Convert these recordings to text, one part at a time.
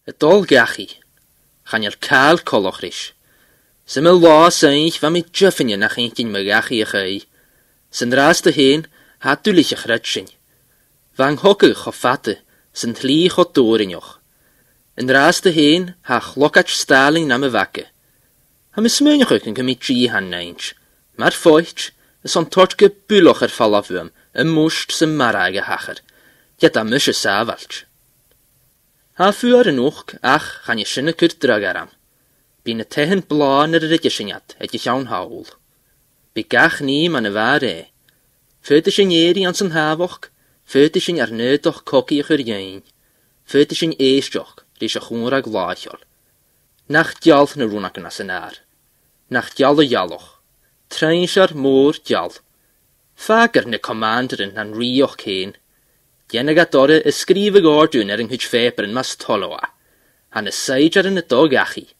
Y Dol Dhachaigh, chanel cael coloch rish. Sy'n mynd lo sy'n fa mi jyffyn na chynkin my Dhachaigh a chai. Sy'n ras dy hen, ha dwlich a chrydsyn. Fang hogych o fatte, sy'n tlich o dôrinjoch. Yn ras dy hen, ha chlocach staling na my vacke. Ha my smynjoch yn gymryd tri han nainch. Mar foich, is on tortge buloch falafwym, mwst sy'n marag a hacher. Jeta mysje savalch. Ha fyr yn uch, ach, chan je sinne kyrt drag aram. Byn y tehen blaen rydgysyniad, et je llawn hawl. By gach ni man y fare. Fydys yn eri ans yn havoch, fydys yn arnydoch cogi ych yr iain. Fydys yn eistioch, rys y chwr ag lachol. Nach dial na rwnac yn as yn ar. Nach dial y jaloch. Trainsar môr dial. Fager na commanderin na'n rioch cén. Dien ag adore ysgrif y gordwn yng Nghydfeber yn mas toloa. Han y seidjar yn y Dol Dhachaigh.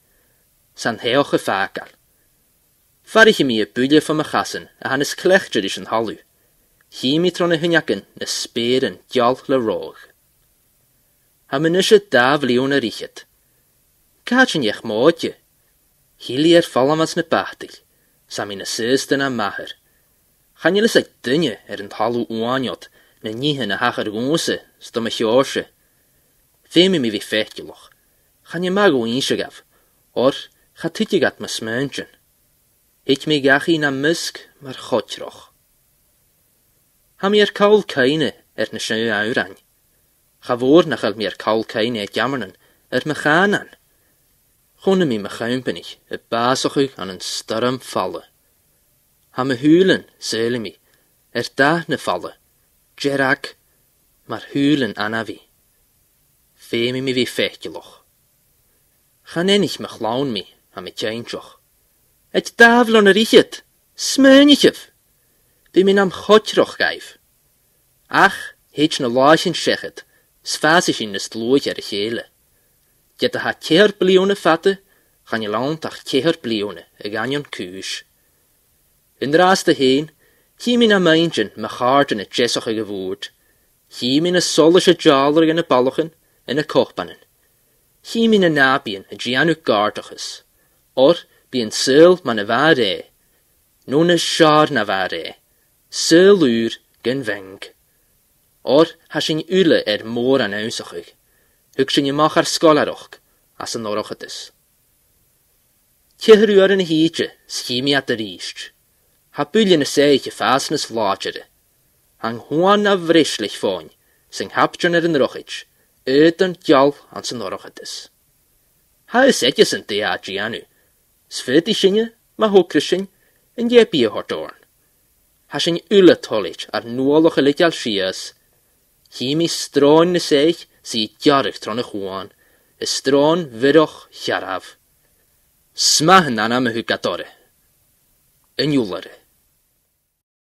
San heoch y fagal. Farich i mi y bwylio ffam y chasyn a han ysclechjar is yn halw. Hi mi tron y hynyagen na sper yn dial le rog. Ha my nysio daf liwn yr richet. Gachin iech moodje. Hili fallamas na bachtig. Sam in y sysdyn a maher. Chan ylys ag dynje yn halw uaniot na nihen a hachar gwse, stom y chiosje. Femi mi fi fechtiloch. Chan je mag o insje gaf. Or, cha tytig at my smöntjen. Ik mi Dhachaigh na mysk, mar chotroch. Ha mi cawl caine na sy'n awran. Cha fôr na chal mi cawl caine jamernan my chanan. Chwna mi chaumpenig, y basochig an yn starm falle. Ha my hwlen, sele mi, da na falle. Gerag, mar hwlen anna fi. Femi mi fi fechtiloch. Chan enig my chlawn mi, ha mi tjainchoch. Et daflon yr richet, smönichef. By mi nam chotroch gaif. Ach, heit na laach in sechet, sfasich in ys dlwych ar y chele. Jeta ha ceher blione fatte, chan je launt ach ceher blione, y ganion cwys. Yn ras dy hen, hi mi na meintjen my chart yn y jesoch y gyfwyd. Hi mi na solish y jaler yn y balochen, yn y kochbanen. Hi mi na nabien y gianw gardochus. Or, by yn syl man y fare. Nwn y siar na fare. Syl ŵr gyn feng. Or, ha sy'n yle môr an awsochig. Hwg sy'n ymach ar skolaroch, as yn oroch ydys. Cehyr yw'r yn y hydje, schimi at yr eist. Ha bwylien y seich y fasnus vlagere. Hang hwan na vrislich foin, sy'n hapjon yn rochig, ydyn dial ans yn oroch ydys. Ha ys edjes yn dea gianu. Sfyd i sinje, ma hwkrysyn, yn jebi y hortorn. Ha sy'n yle tolich ar nwoloch y lidial sias. Hi mi stroen y seich sy diarig tron y chwan, y stroen fyroch chiaraf. Sma hynna am y hwgadore. Yn iwlare.